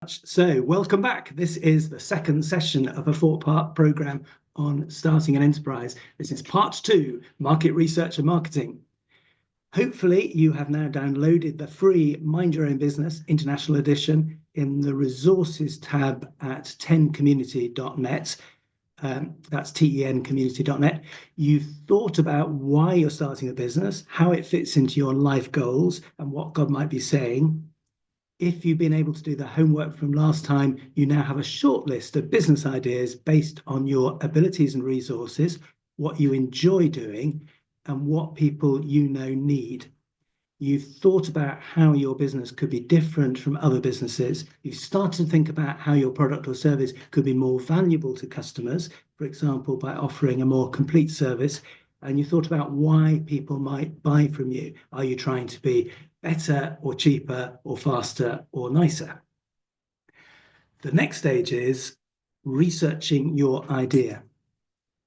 So, welcome back. This is the second session of a four-part program on starting an enterprise. This is part two, market research and marketing. Hopefully, you have now downloaded the free Mind Your Own Business International Edition in the resources tab at tencommunity.net. That's tencommunity.net. You've thought about why you're starting a business, how it fits into your life goals, and what God might be saying. If you've been able to do the homework from last time, you now have a short list of business ideas based on your abilities and resources, what you enjoy doing, and what people you know need. You've thought about how your business could be different from other businesses. You've started to think about how your product or service could be more valuable to customers, for example, by offering a more complete service. And you thought about why people might buy from you. Are you trying to be better or cheaper or faster or nicer? The next stage is researching your idea.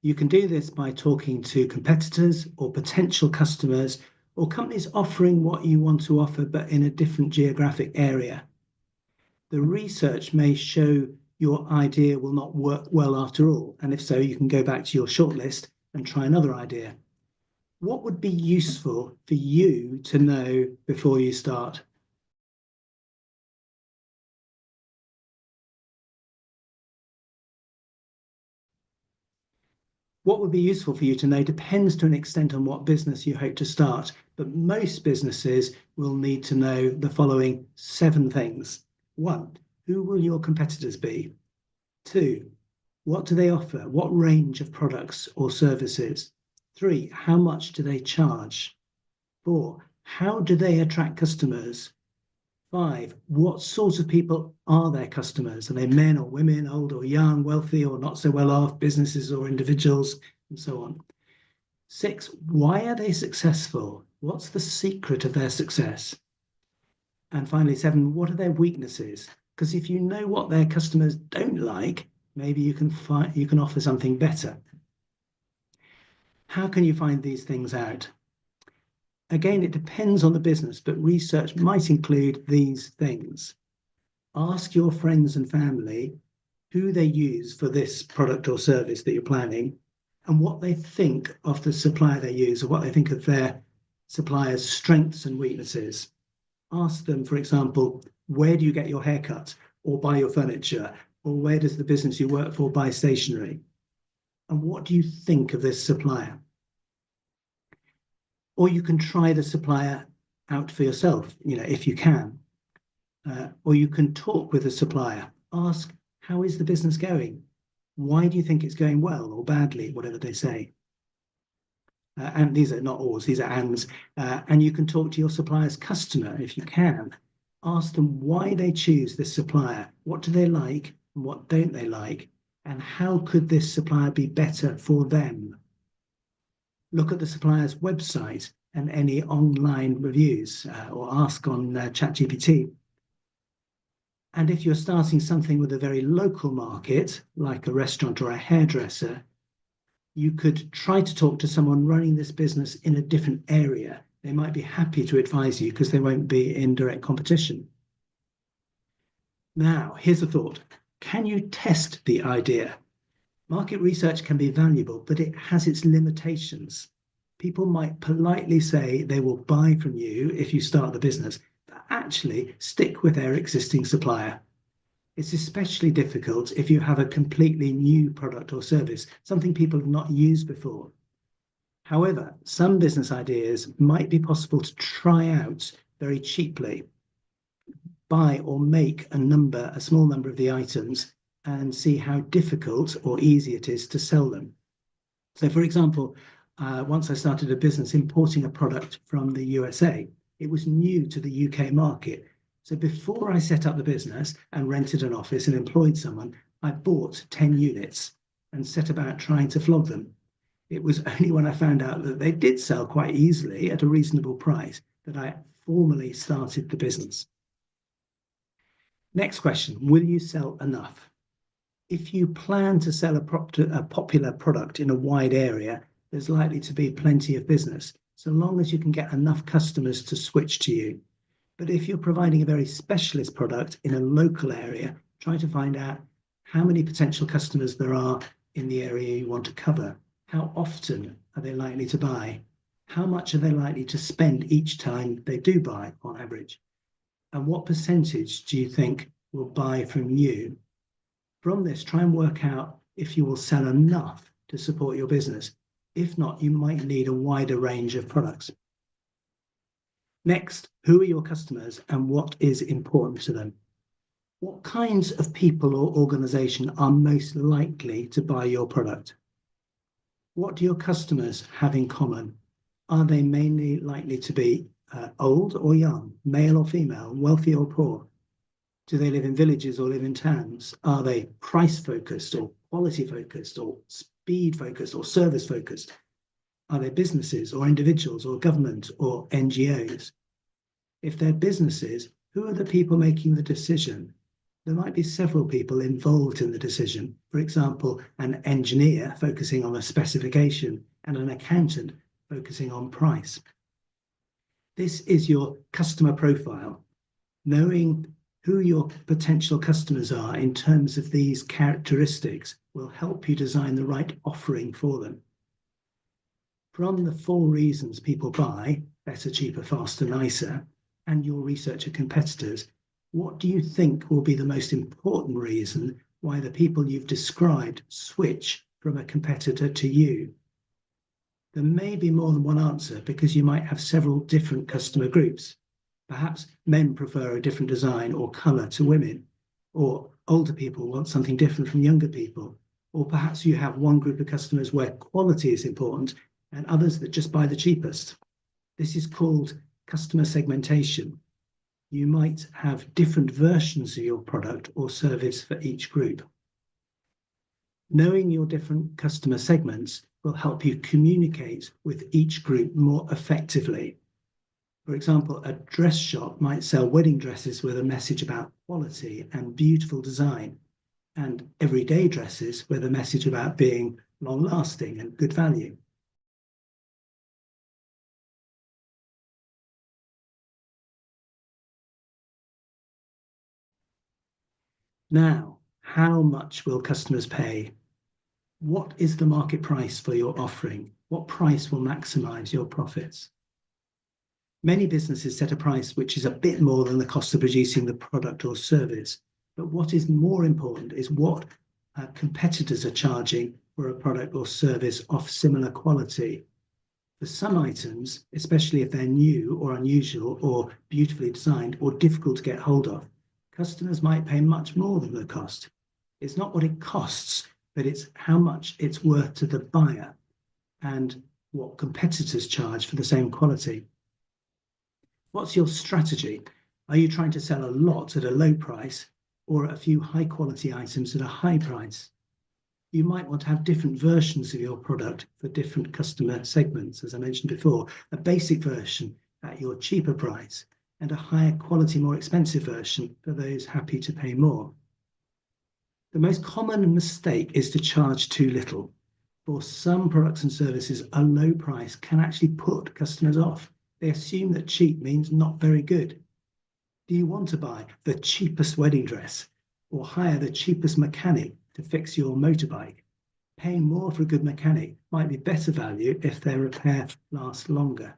You can do this by talking to competitors or potential customers or companies offering what you want to offer but in a different geographic area. The research may show your idea will not work well after all, and if so, you can go back to your shortlist and try another idea. What would be useful for you to know before you start? What would be useful for you to know depends to an extent on what business you hope to start, but most businesses will need to know the following 7 things. 1, who will your competitors be? 2, what do they offer? What range of products or services? 3, how much do they charge? 4, how do they attract customers? 5, what sorts of people are their customers? Are they men or women, old or young, wealthy or not so well off, businesses or individuals, and so on? 6, why are they successful? What's the secret of their success? And finally, 7, what are their weaknesses? Because if you know what their customers don't like, maybe you can offer something better. How can you find these things out? Again, it depends on the business, but research might include these things. Ask your friends and family who they use for this product or service that you're planning and what they think of the supplier they use or what they think of their supplier's strengths and weaknesses. Ask them, for example, where do you get your haircut or buy your furniture, or where does the business you work for buy stationery? And what do you think of this supplier? Or you can try the supplier out for yourself, if you can. Or you can talk with the supplier. Ask, how is the business going? Why do you think it's going well or badly, whatever they say? And these are not alls, these are ands. And you can talk to your supplier's customer if you can. Ask them why they choose this supplier. What do they like and what don't they like? And how could this supplier be better for them? Look at the supplier's website and any online reviews or ask on ChatGPT. And if you're starting something with a very local market, like a restaurant or a hairdresser, you could try to talk to someone running this business in a different area. They might be happy to advise you because they won't be in direct competition. Now, here's a thought. Can you test the idea? Market research can be valuable, but it has its limitations. People might politely say they will buy from you if you start the business, but actually stick with their existing supplier. It's especially difficult if you have a completely new product or service, something people have not used before. However, some business ideas might be possible to try out very cheaply. Buy or make a small number of the items and see how difficult or easy it is to sell them. So, for example, once I started a business importing a product from the USA, it was new to the UK market. So before I set up the business and rented an office and employed someone, I bought 10 units and set about trying to flog them. It was only when I found out that they did sell quite easily at a reasonable price that I formally started the business. Next question, will you sell enough? If you plan to sell a popular product in a wide area, there's likely to be plenty of business, so long as you can get enough customers to switch to you. But if you're providing a very specialist product in a local area, try to find out how many potential customers there are in the area you want to cover. How often are they likely to buy? How much are they likely to spend each time they do buy on average? And what percentage do you think will buy from you? From this, try and work out if you will sell enough to support your business. If not, you might need a wider range of products. Next, who are your customers and what is important to them? What kinds of people or organization are most likely to buy your product? What do your customers have in common? Are they mainly likely to be old or young, male or female, wealthy or poor? Do they live in villages or live in towns? Are they price focused or quality focused or speed focused or service focused? Are they businesses or individuals or government or NGOs? If they're businesses, who are the people making the decision? There might be several people involved in the decision. For example, an engineer focusing on a specification and an accountant focusing on price. This is your customer profile. Knowing who your potential customers are in terms of these characteristics will help you design the right offering for them. From the 4 reasons people buy, better, cheaper, faster, nicer, and your research of competitors, what do you think will be the most important reason why the people you've described switch from a competitor to you? There may be more than one answer because you might have several different customer groups. Perhaps men prefer a different design or colour to women, or older people want something different from younger people, or perhaps you have one group of customers where quality is important and others that just buy the cheapest. This is called customer segmentation. You might have different versions of your product or service for each group. Knowing your different customer segments will help you communicate with each group more effectively. For example, a dress shop might sell wedding dresses with a message about quality and beautiful design, and everyday dresses with a message about being long-lasting and good value. Now, how much will customers pay? What is the market price for your offering? What price will maximize your profits? Many businesses set a price which is a bit more than the cost of producing the product or service. But what is more important is what competitors are charging for a product or service of similar quality. For some items, especially if they're new or unusual or beautifully designed or difficult to get hold of, customers might pay much more than the cost. It's not what it costs, but it's how much it's worth to the buyer and what competitors charge for the same quality. What's your strategy? Are you trying to sell a lot at a low price or a few high quality items at a high price? You might want to have different versions of your product for different customer segments, as I mentioned before, a basic version at your cheaper price and a higher quality, more expensive version for those happy to pay more. The most common mistake is to charge too little. For some products and services, a low price can actually put customers off. They assume that cheap means not very good. Do you want to buy the cheapest wedding dress or hire the cheapest mechanic to fix your motorbike? Paying more for a good mechanic might be better value if their repair lasts longer.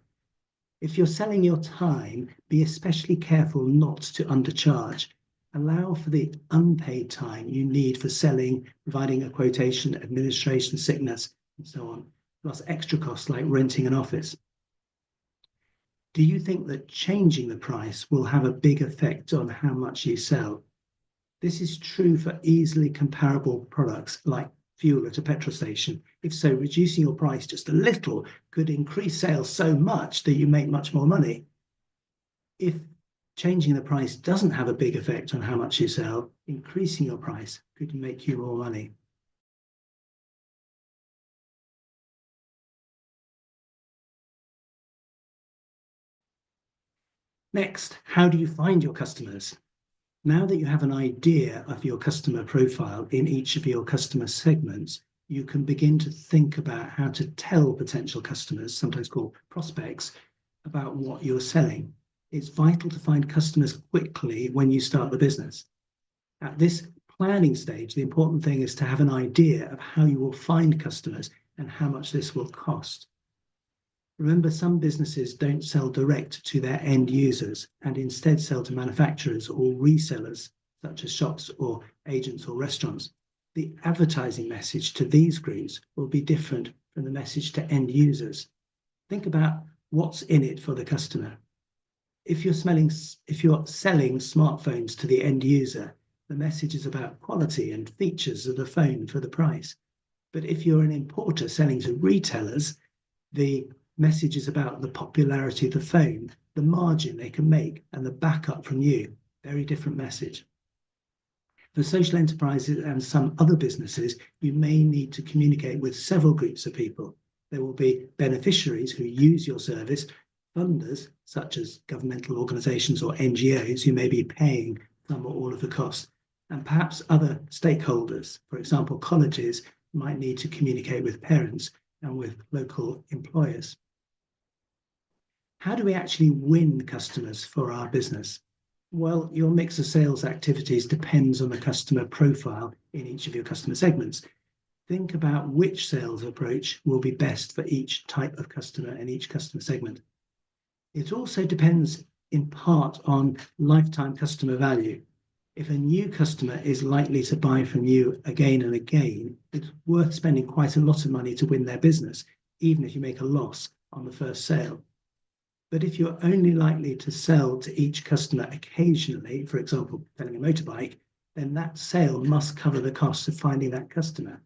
If you're selling your time, be especially careful not to undercharge. Allow for the unpaid time you need for selling, providing a quotation, administration, sickness, and so on, plus extra costs like renting an office. Do you think that changing the price will have a big effect on how much you sell? This is true for easily comparable products like fuel at a petrol station. If so, reducing your price just a little could increase sales so much that you make much more money. If changing the price doesn't have a big effect on how much you sell, increasing your price could make you more money. Next, how do you find your customers? Now that you have an idea of your customer profile in each of your customer segments, you can begin to think about how to tell potential customers, sometimes called prospects, about what you're selling. It's vital to find customers quickly when you start the business. At this planning stage, the important thing is to have an idea of how you will find customers and how much this will cost. Remember, some businesses don't sell direct to their end users and instead sell to manufacturers or resellers, such as shops or agents or restaurants. The advertising message to these groups will be different from the message to end users. Think about what's in it for the customer. If you're selling smartphones to the end user, the message is about quality and features of the phone for the price. But if you're an importer selling to retailers, the message is about the popularity of the phone, the margin they can make, and the backup from you. Very different message. For social enterprises and some other businesses, you may need to communicate with several groups of people. There will be beneficiaries who use your service, funders, such as governmental organisations or NGOs, who may be paying some or all of the costs, and perhaps other stakeholders. For example, colleges might need to communicate with parents and with local employers. How do we actually win customers for our business? Well, your mix of sales activities depends on the customer profile in each of your customer segments. Think about which sales approach will be best for each type of customer and each customer segment. It also depends in part on lifetime customer value. If a new customer is likely to buy from you again and again, it's worth spending quite a lot of money to win their business, even if you make a loss on the first sale. But if you're only likely to sell to each customer occasionally, for example, selling a motorbike, then that sale must cover the costs of finding that customer.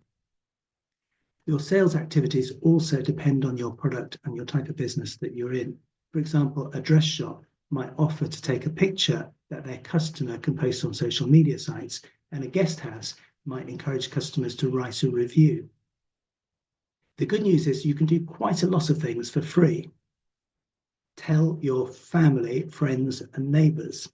Your sales activities also depend on your product and your type of business that you're in. For example, a dress shop might offer to take a picture that their customer can post on social media sites, and a guest house might encourage customers to write a review. The good news is you can do quite a lot of things for free. Tell your family, friends, and neighbours.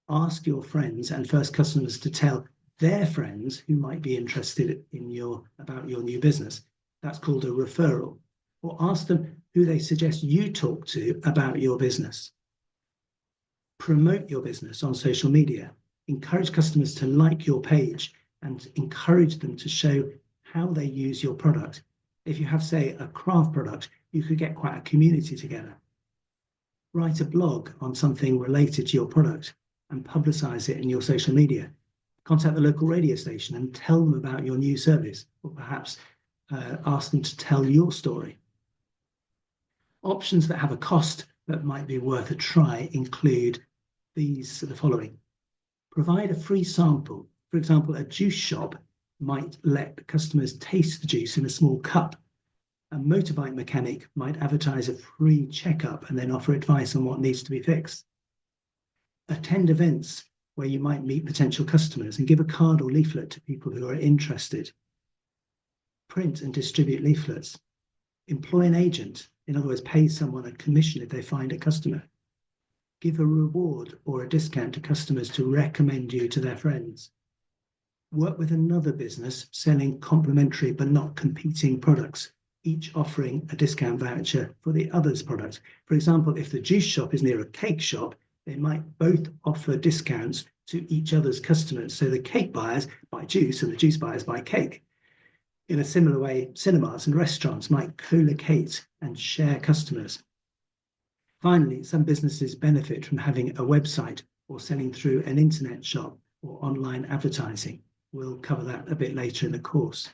Ask your friends and first customers to tell their friends who might be interested in about your new business. That's called a referral. Or ask them who they suggest you talk to about your business. Promote your business on social media. Encourage customers to like your page and encourage them to show how they use your product. If you have, say, a craft product, you could get quite a community together. Write a blog on something related to your product and publicize it in your social media. Contact the local radio station and tell them about your new service, or perhaps ask them to tell your story. Options that have a cost that might be worth a try include the following. Provide a free sample. For example, a juice shop might let customers taste the juice in a small cup. A motorbike mechanic might advertise a free checkup and then offer advice on what needs to be fixed. Attend events where you might meet potential customers and give a card or leaflet to people who are interested. Print and distribute leaflets. Employ an agent, in other words, pay someone a commission if they find a customer. Give a reward or a discount to customers to recommend you to their friends. Work with another business selling complementary but not competing products, each offering a discount voucher for the other's product. For example, if the juice shop is near a cake shop, they might both offer discounts to each other's customers. So the cake buyers buy juice and the juice buyers buy cake. In a similar way, cinemas and restaurants might co-locate and share customers. Finally, some businesses benefit from having a website or selling through an internet shop or online advertising. We'll cover that a bit later in the course.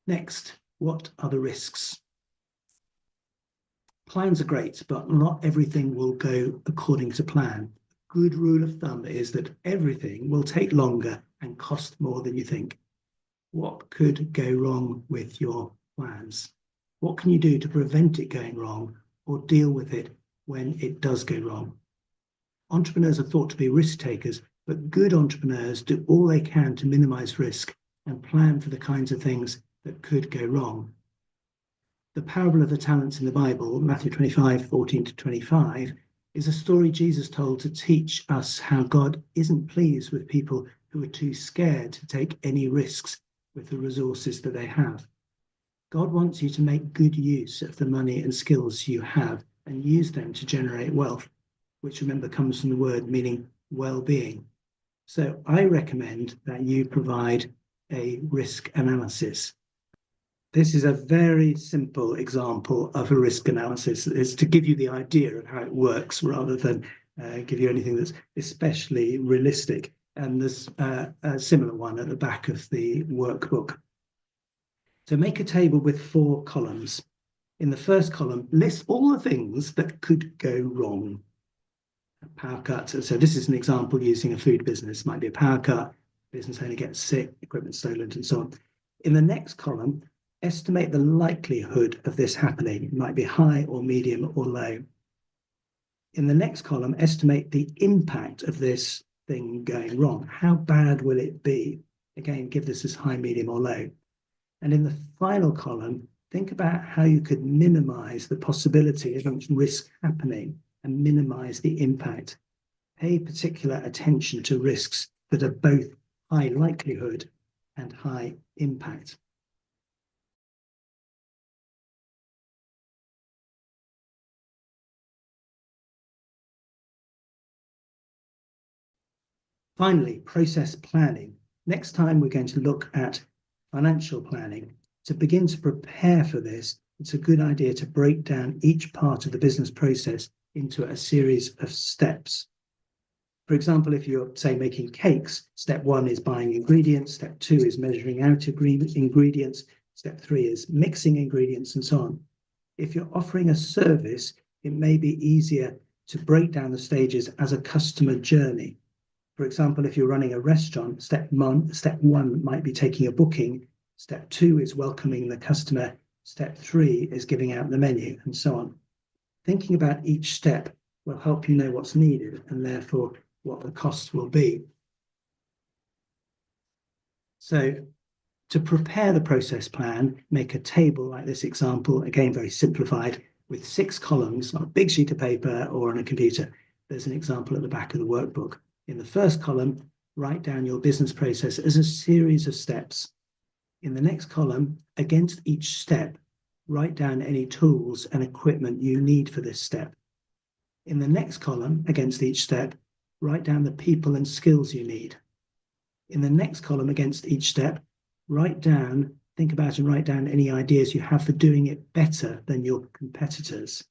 Next, what are the risks? Plans are great, but not everything will go according to plan. A good rule of thumb is that everything will take longer and cost more than you think. What could go wrong with your plans? What can you do to prevent it going wrong or deal with it when it does go wrong? Entrepreneurs are thought to be risk takers, but good entrepreneurs do all they can to minimize risk and plan for the kinds of things that could go wrong. The parable of the talents in the Bible, Matthew 25:14-25, is a story Jesus told to teach us how God isn't pleased with people who are too scared to take any risks with the resources that they have. God wants you to make good use of the money and skills you have and use them to generate wealth, which remember comes from the word meaning well-being. So I recommend that you provide a risk analysis. This is a very simple example of a risk analysis. It's to give you the idea of how it works rather than give you anything that's especially realistic. And there's a similar one at the back of the workbook. So make a table with 4 columns. In the first column, list all the things that could go wrong. A power cut. So this is an example using a food business. It might be a power cut, business owner gets sick, equipment stolen, and so on. In the next column, estimate the likelihood of this happening. It might be high or medium or low. In the next column, estimate the impact of this thing going wrong. How bad will it be? Again, give this as high, medium, or low. And in the final column, think about how you could minimize the possibility of risk happening and minimize the impact. Pay particular attention to risks that are both high likelihood and high impact. Finally, process planning. Next time, we're going to look at financial planning. To begin to prepare for this, it's a good idea to break down each part of the business process into a series of steps. For example, if you're, say, making cakes, step 1 is buying ingredients, step 2 is measuring out ingredients, step 3 is mixing ingredients, and so on. If you're offering a service, it may be easier to break down the stages as a customer journey. For example, if you're running a restaurant, step 1 might be taking a booking, step 2 is welcoming the customer, step 3 is giving out the menu, and so on. Thinking about each step will help you know what's needed and therefore what the costs will be. So to prepare the process plan, make a table like this example, again very simplified, with 6 columns on a big sheet of paper or on a computer. There's an example at the back of the workbook. In the first column, write down your business process as a series of steps. In the next column, against each step, write down any tools and equipment you need for this step. In the next column, against each step, write down the people and skills you need. In the next column, against each step, think about and write down any ideas you have for doing it better than your competitors.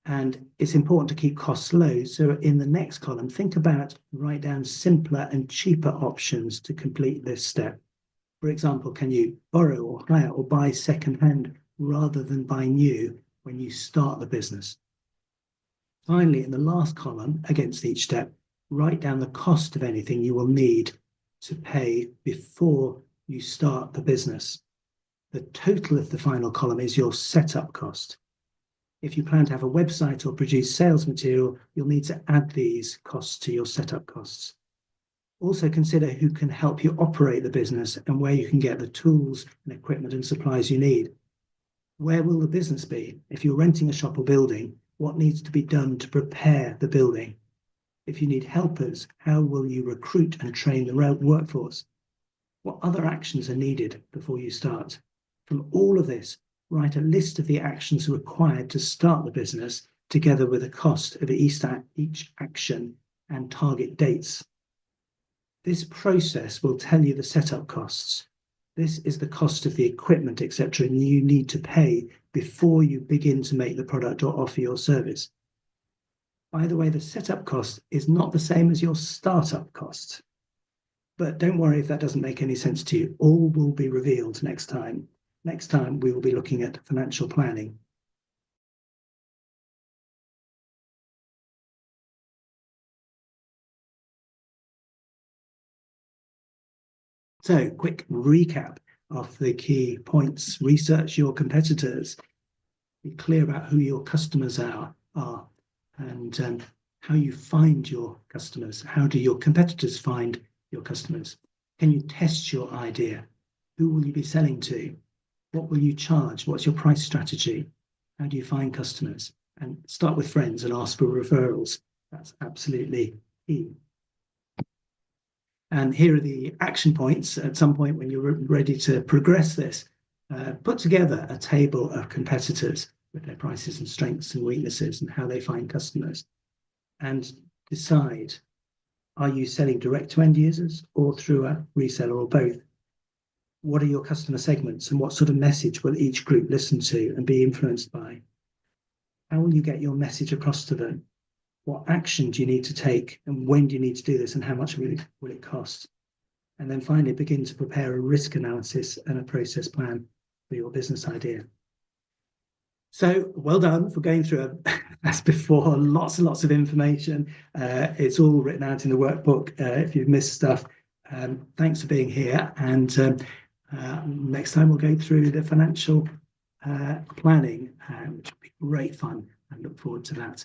And it's important to keep costs low. So in the next column, write down simpler and cheaper options to complete this step. For example, can you borrow or hire or buy second-hand rather than buy new when you start the business? Finally, in the last column, against each step, write down the cost of anything you will need to pay before you start the business. The total of the final column is your setup cost. If you plan to have a website or produce sales material, you'll need to add these costs to your setup costs. Also consider who can help you operate the business and where you can get the tools and equipment and supplies you need. Where will the business be? If you're renting a shop or building, what needs to be done to prepare the building? If you need helpers, how will you recruit and train the workforce? What other actions are needed before you start? From all of this, write a list of the actions required to start the business, together with the cost of each action and target dates. This process will tell you the setup costs. This is the cost of the equipment, etc., you need to pay before you begin to make the product or offer your service. By the way, the setup cost is not the same as your startup cost. But don't worry if that doesn't make any sense to you. All will be revealed next time. Next time, we will be looking at financial planning. So, quick recap of the key points. Research your competitors. Be clear about who your customers are and how you find your customers. How do your competitors find your customers? Can you test your idea? Who will you be selling to? What will you charge? What's your price strategy? How do you find customers? And start with friends and ask for referrals. That's absolutely key. And here are the action points. At some point when you're ready to progress this, put together a table of competitors with their prices and strengths and weaknesses and how they find customers, and decide, are you selling direct to end users or through a reseller or both? What are your customer segments and what sort of message will each group listen to and be influenced by? How will you get your message across to them? What action do you need to take and when do you need to do this and how much will it cost? And then finally begin to prepare a risk analysis and a process plan for your business idea. So well done for going through, as before, lots and lots of information. It's all written out in the workbook if you've missed stuff. Thanks for being here. And next time we'll go through the financial planning, which will be great fun. I look forward to that.